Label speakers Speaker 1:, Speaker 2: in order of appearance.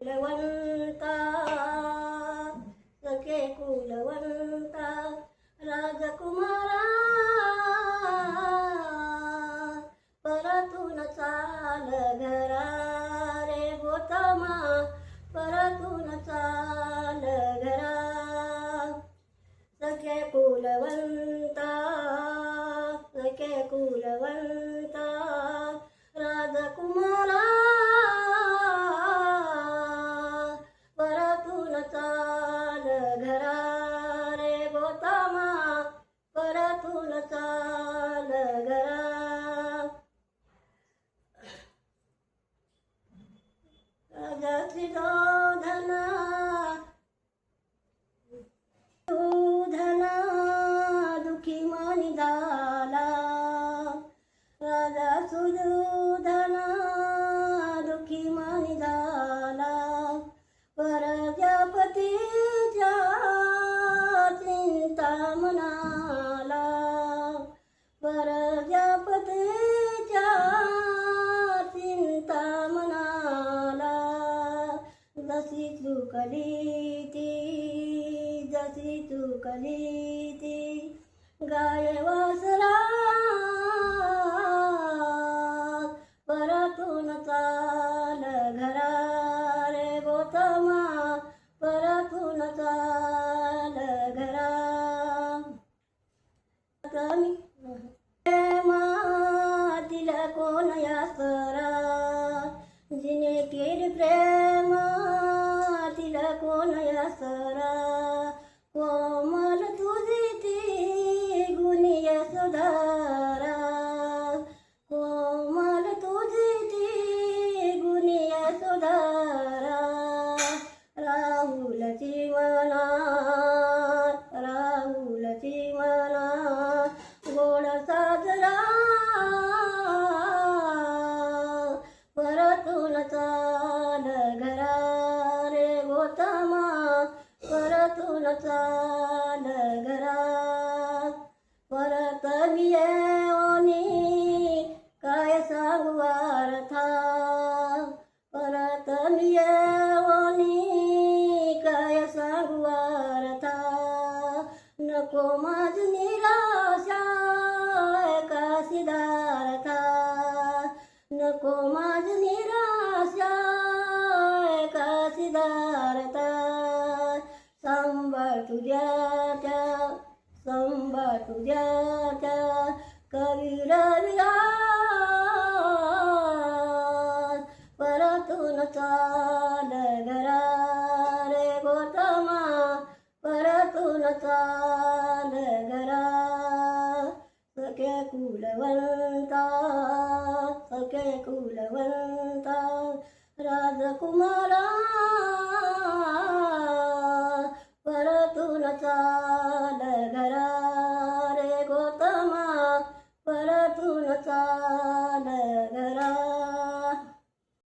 Speaker 1: कुलवंता सखे कुलवंता राजकुमारा परतून चाल घरा रे गोतमा परतून चाल घरा सखे कुलवंता सखे कुलवंता राजकुमारा परतून चाल घरा रे गोतमा परतून चाल घरा राजाची धना धना दुखी मानी झाला राजा सुधना दुखी मानी झाला प्रजापतीच्या चिंता मनाला प्रजापतीच्या चिंता मनाला जशी चुकली ती गाय वासरा परतून चाल घरा रे गोतमा परतून चाल घरा तिला कोण यासरा जिने केली प्रेम तिला कोण यासरा कोमल तुझी ती गुणी सुधारा कोमल तुझी ती गुणी सुधारा राहुलची मना गोड साजरा परतून चाल घरा रे गोतमा परतून चाल घरा परत येऊनी काय सांगू अर्था परत येऊनी काय सांगू अर्था नको माझी निराशा का सिद्धार्था नको माझी निराशा का सिद्धार्था सांभाळ तुझ्या कवीर विराज परतून चाल घरा रे गोतमा परतून चाल घरा सखे कुलवंता राजकुमारा